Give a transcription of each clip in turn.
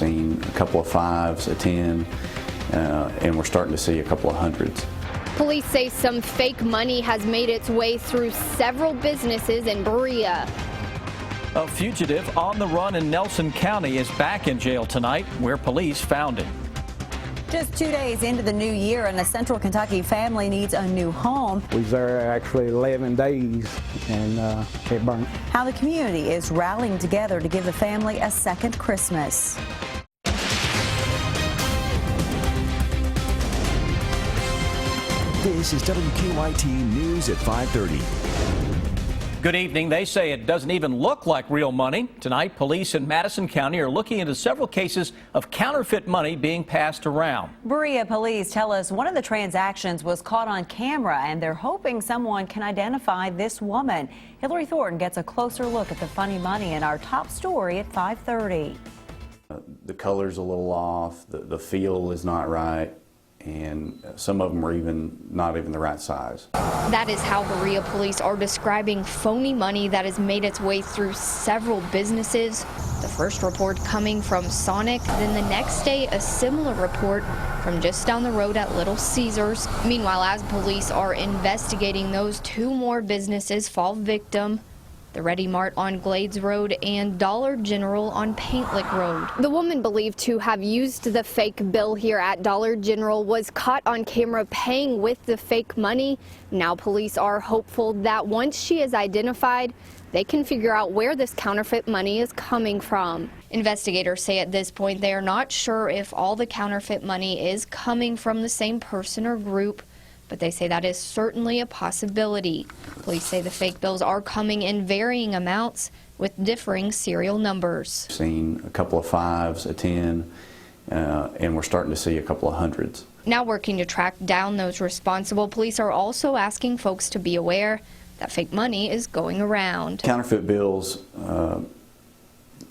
seen a couple of 5s, a 10, and we're starting to see a couple of 100s. Police say some fake money has made its way through several businesses in Berea. A fugitive on the run in Nelson County is back in jail tonight, where police found him. Just 2 days into the new year, and a Central Kentucky family needs a new home. We was there actually 11 days, and it burned. How the community is rallying together to give the family a second Christmas. This is WKYT News at 5:30. Good evening. They say it doesn't even look like real money. Tonight, police in Madison County are looking into several cases of counterfeit money being passed around. Berea police tell us one of the transactions was caught on camera, and they're hoping someone can identify this woman. Hillary Thornton gets a closer look at the funny money in our top story at 5:30. The color's a little off, the feel is not right, and some of them are not even the right size. That is how Berea police are describing phony money that has made its way through several businesses. The first report coming from Sonic, then the next day a similar report from just down the road at Little Caesars. Meanwhile, as police are investigating, those 2 more businesses fall victim: the Ready Mart on Glades Road and Dollar General on Paint Lick Road. The woman believed to have used the fake bill here at Dollar General was caught on camera paying with the fake money. Now police are hopeful that once she is identified, they can figure out where this counterfeit money is coming from. Investigators say at this point they are not sure if all the counterfeit money is coming from the same person or group, but they say that is certainly a possibility. Police say the fake bills are coming in varying amounts with differing serial numbers. Seen a couple of 5s, a 10, and we're starting to see a couple of 100s. Now working to track down those responsible, police are also asking folks to be aware that fake money is going around. Counterfeit bills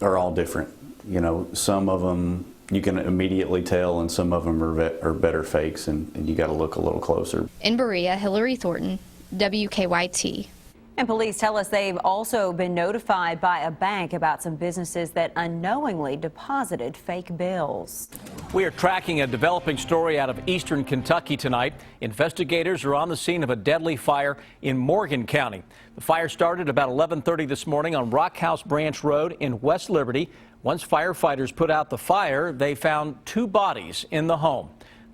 are all different. You know, some of them you can immediately tell, and some of them are better fakes, and you got to look a little closer. In Berea, Hillary Thornton, WKYT. And police tell us they've also been notified by a bank about some businesses that unknowingly deposited fake bills. We are tracking a developing story out of eastern Kentucky tonight. Investigators are on the scene of a deadly fire in Morgan County. The fire started about 11:30 this morning on Rockhouse Branch Road in West Liberty. Once firefighters put out the fire, they found 2 bodies in the home.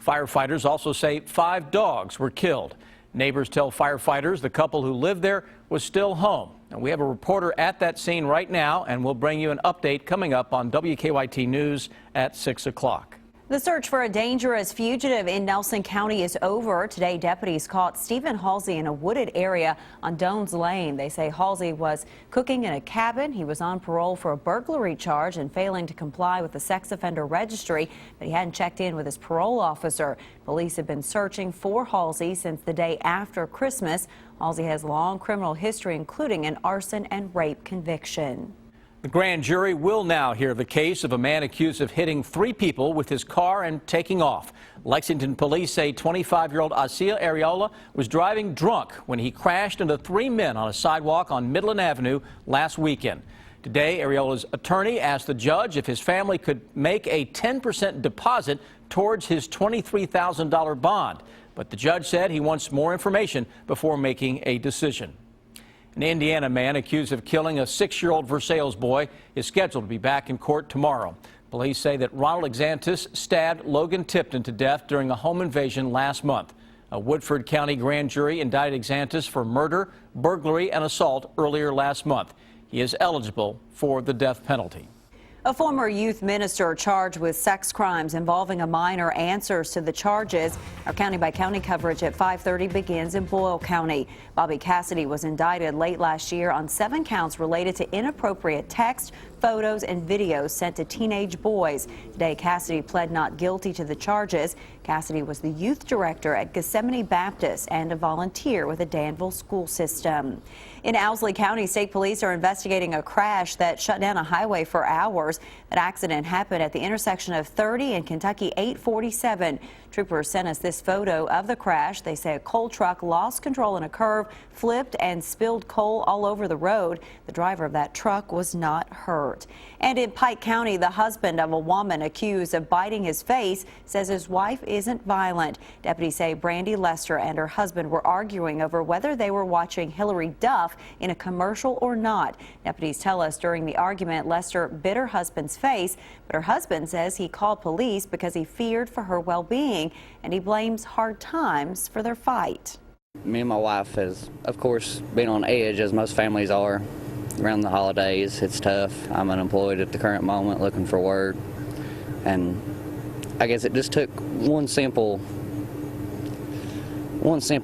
Firefighters also say 5 dogs were killed. Neighbors tell firefighters the couple who lived there was still home. And we have a reporter at that scene right now, and we'll bring you an update coming up on WKYT News at 6 o'clock. The search for a dangerous fugitive in Nelson County is over. Today, deputies caught Stephen Halsey in a wooded area on Dones Lane. They say Halsey was cooking in a cabin. He was on parole for a burglary charge and failing to comply with the sex offender registry, but he hadn't checked in with his parole officer. Police have been searching for Halsey since the day after Christmas. Halsey has long criminal history, including an arson and rape conviction. The grand jury will now hear the case of a man accused of hitting 3 people with his car and taking off. Lexington police say 25-year-old Asia Areola was driving drunk when he crashed into 3 men on a sidewalk on Midland Avenue last weekend. Today, Areola's attorney asked the judge if his family could make a 10% deposit towards his $23,000 bond, but the judge said he wants more information before making a decision. An Indiana man accused of killing a 6-year-old Versailles boy is scheduled to be back in court tomorrow. Police say that Ronald Exantis stabbed Logan Tipton to death during a home invasion last month. A Woodford County grand jury indicted Exantis for murder, burglary, and assault earlier last month. He is eligible for the death penalty. A former youth minister charged with sex crimes involving a minor answers to the charges. Our county-by-county coverage at 5:30 begins in Boyle County. Bobby Cassidy was indicted late last year on 7 counts related to inappropriate text, photos, and videos sent to teenage boys. Today, Cassidy pled not guilty to the charges. Cassidy was the youth director at Gethsemane Baptist and a volunteer with the Danville school system. In Owsley County, state police are investigating a crash that shut down a highway for hours. That accident happened at the intersection of 30 and Kentucky 847. Troopers sent us this photo of the crash. They say a coal truck lost control in a curve, flipped, and spilled coal all over the road. The driver of that truck was not hurt. hurt. And in Pike County, the husband of a woman accused of biting his face says his wife isn't violent. Deputies say Brandy Lester and her husband were arguing over whether they were watching Hillary Duff in a commercial or not. Deputies tell us during the argument, Lester bit her husband's face, but her husband says he called police because he feared for her well-being, and he blames hard times for their fight. Me and my wife has, of course, been on edge, as most families are around the holidays. It's tough. I'm unemployed at the current moment, looking for work, and I guess it just took one simple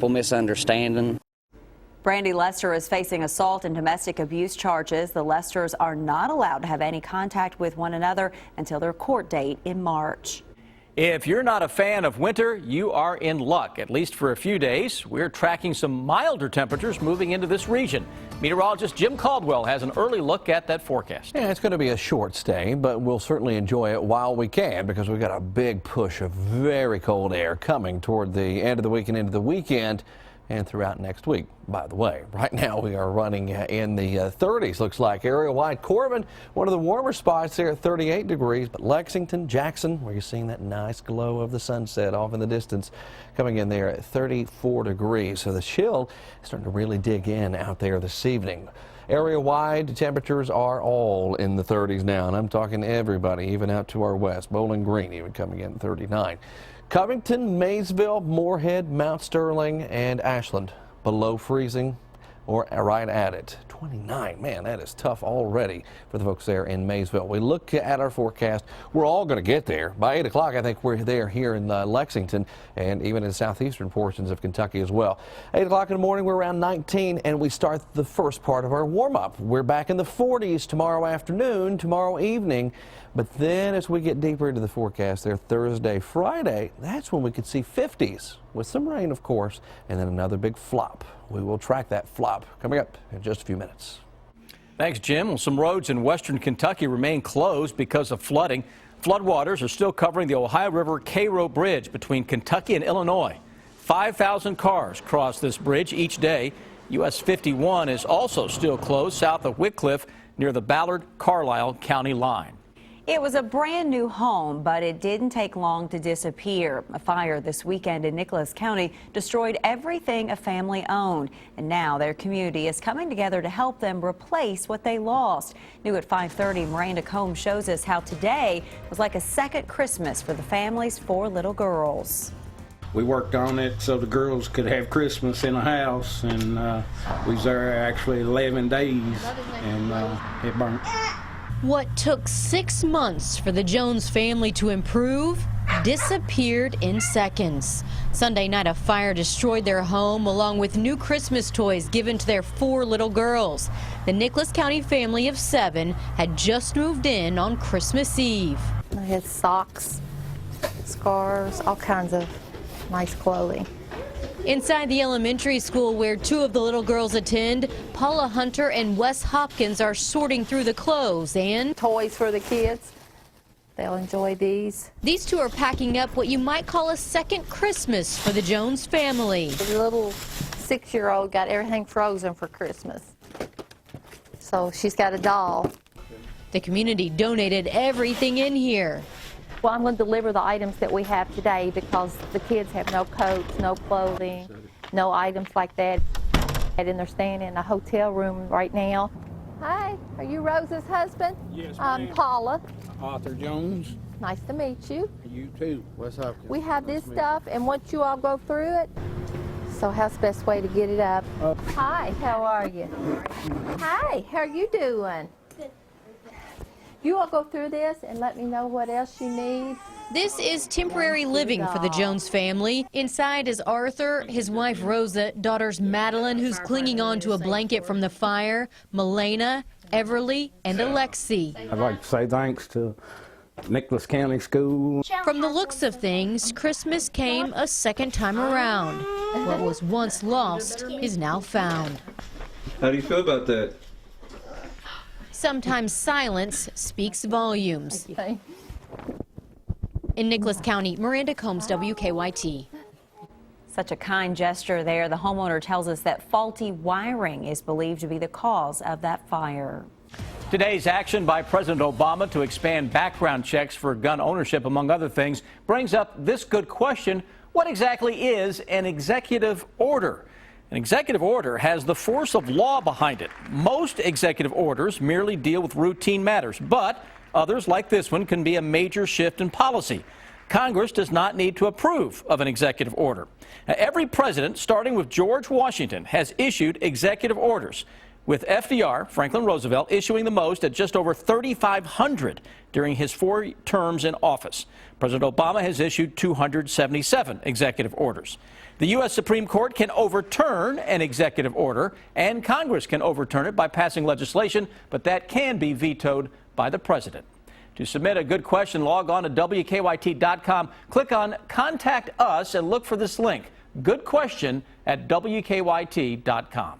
misunderstanding. Brandy Lester is facing assault and domestic abuse charges. The Lesters are not allowed to have any contact with one another until their court date in March. If you're not a fan of winter, you are in luck, at least for a few days. We're tracking some milder temperatures moving into this region. Meteorologist Jim Caldwell has an early look at that forecast. Yeah, it's going to be a short stay, but we'll certainly enjoy it while we can, because we've got a big push of very cold air coming toward the end of the week and into the weekend and throughout next week. By the way, right now we are running in the 30s, looks like. Area-wide, Corbin, one of the warmer spots there at 38 degrees, but Lexington, Jackson, where you're seeing that nice glow of the sunset off in the distance, coming in there at 34 degrees. So the chill is starting to really dig in out there this evening. Area-wide, temperatures are all in the 30s now, and I'm talking everybody, even out to our west. Bowling Green even coming in at 39. Covington, Maysville, Moorhead, Mount Sterling, and Ashland below freezing or right at it. 29, man, that is tough already for the folks there in Maysville. We look at our forecast. We're all going to get there. By 8 o'clock, I think we're there here in Lexington and even in southeastern portions of Kentucky as well. 8 o'clock in the morning, we're around 19, and we start the first part of our warm-up. We're back in the 40s tomorrow afternoon, tomorrow evening. But then as we get deeper into the forecast there, Thursday, Friday, that's when we could see 50s with some rain, of course, and then another big flop. We will track that flop coming up in just a few minutes. Thanks, Jim. Well, some roads in western Kentucky remain closed because of flooding. Floodwaters are still covering the Ohio River Cairo Bridge between Kentucky and Illinois. 5,000 cars cross this bridge each day. US 51 is also still closed south of Wickliffe near the Ballard-Carlisle County line. It was a brand new home, but it didn't take long to disappear. A fire this weekend in Nicholas County destroyed everything a family owned, and now their community is coming together to help them replace what they lost. New at 5:30, Miranda Combs shows us how today was like a second Christmas for the family's 4 little girls. We worked on it so the girls could have Christmas in a house, and we was there actually 11 days, and it burnt. What took 6 months for the Jones family to improve disappeared in seconds. Sunday night, a fire destroyed their home along with new Christmas toys given to their 4 little girls. The Nicholas County family of 7 had just moved in on Christmas Eve. I had socks, scarves, all kinds of nice clothing. Inside the elementary school where 2 of the little girls attend, Paula Hunter and Wes Hopkins are sorting through the clothes and Toys for the kids. They'll enjoy these. These 2 are packing up what you might call a second Christmas for the Jones family. The little 6-year-old got everything frozen for Christmas. So she's got a doll. The community donated everything in here. Well, I'm going to deliver the items that we have today because the kids have no coats, no clothing, no items like that. And they're staying in a hotel room right now. Hi, are you Rose's husband? Yes, I'm ma'am. Paula. Arthur Jones. Nice to meet you. You too. Wes Hopkins. We have this stuff, and once you all go through it, so how's the best way to get it up? Hi, how are you? Hi, how are you doing? You all go through this and let me know what else you need. This is temporary living for the Jones family. Inside is Arthur, his wife Rosa, daughters Madeline, who's clinging on to a blanket from the fire, Milena, Everly, and Alexi. I'd like to say thanks to Nicholas County School. From the looks of things, Christmas came a second time around. What was once lost is now found. How do you feel about that? Sometimes silence speaks volumes. In Nicholas County, Miranda Combs, WKYT. Such a kind gesture there. The homeowner tells us that faulty wiring is believed to be the cause of that fire. Today's action by President Obama to expand background checks for gun ownership, among other things, brings up this good question: what exactly is an executive order? An executive order has the force of law behind it. Most executive orders merely deal with routine matters, but others, like this one, can be a major shift in policy. Congress does not need to approve of an executive order. Now, every president, starting with George Washington, has issued executive orders, with FDR, Franklin Roosevelt, issuing the most at just over 3,500 during his 4 terms in office. President Obama has issued 277 executive orders. The U.S. Supreme Court can overturn an executive order, and Congress can overturn it by passing legislation, but that can be vetoed by the president. To submit a good question, log on to WKYT.com, click on Contact Us, and look for this link, Good Question, at WKYT.com.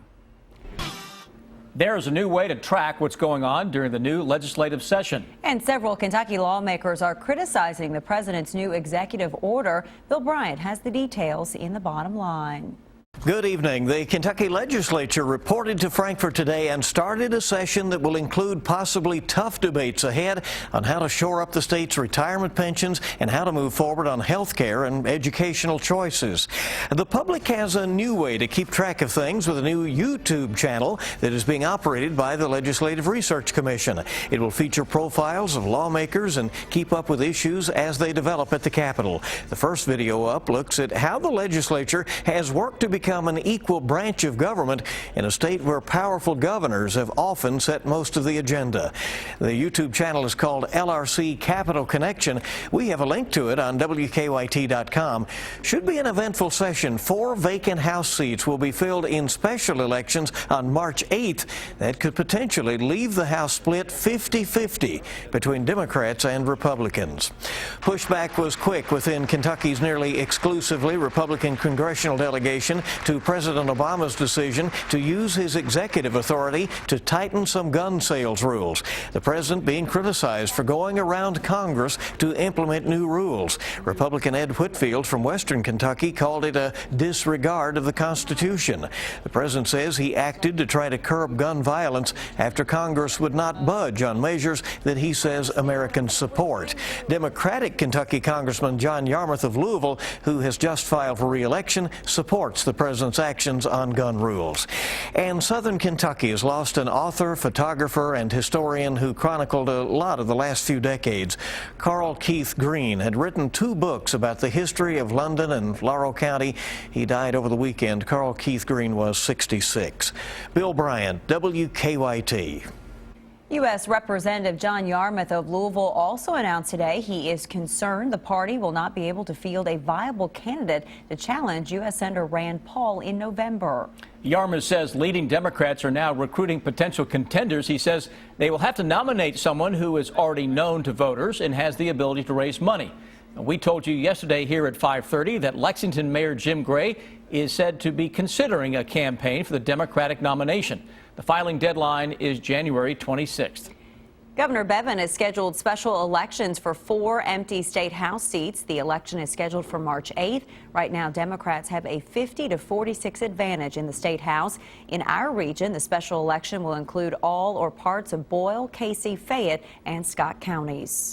There's a new way to track what's going on during the new legislative session. And several Kentucky lawmakers are criticizing the president's new executive order. Bill Bryant has the details in the bottom line. Good evening. The Kentucky legislature reported to Frankfort today and started a session that will include possibly tough debates ahead on how to shore up the state's retirement pensions and how to move forward on health care and educational choices. The public has a new way to keep track of things with a new YouTube channel that is being operated by the Legislative Research Commission. It will feature profiles of lawmakers and keep up with issues as they develop at the Capitol. The first video up looks at how the legislature has worked to become an equal branch of government in a state where powerful governors have often set most of the agenda. The YouTube channel is called LRC Capitol Connection. We have a link to it on WKYT.com. Should be an eventful session. 4 vacant House seats will be filled in special elections on March 8th. That could potentially leave the House split 50-50 between Democrats and Republicans. Pushback was quick within Kentucky's nearly exclusively Republican congressional delegation to President Obama's decision to use his executive authority to tighten some gun sales rules. The president being criticized for going around Congress to implement new rules. Republican Ed Whitfield from Western Kentucky called it a disregard of the Constitution. The president says he acted to try to curb gun violence after Congress would not budge on measures that he says Americans support. Democratic Kentucky Congressman John Yarmuth of Louisville, who has just filed for re-election, supports the president's actions on gun rules. And Southern Kentucky has lost an author, photographer, and historian who chronicled a lot of the last few decades. Carl Keith Green had written 2 books about the history of London and Laurel County. He died over the weekend. Carl Keith Green was 66. Bill Bryant, WKYT. U.S. Representative John Yarmuth of Louisville also announced today he is concerned the party will not be able to field a viable candidate to challenge U.S. Senator Rand Paul in November. Yarmuth says leading Democrats are now recruiting potential contenders. He says they will have to nominate someone who is already known to voters and has the ability to raise money. We told you yesterday here at 5:30 that Lexington Mayor Jim Gray is said to be considering a campaign for the Democratic nomination. The filing deadline is January 26th. Governor Bevin has scheduled special elections for 4 empty state House seats. The election is scheduled for March 8th. Right now, Democrats have a 50-46 advantage in the state House. In our region, the special election will include all or parts of Boyle, Casey, Fayette, and Scott counties.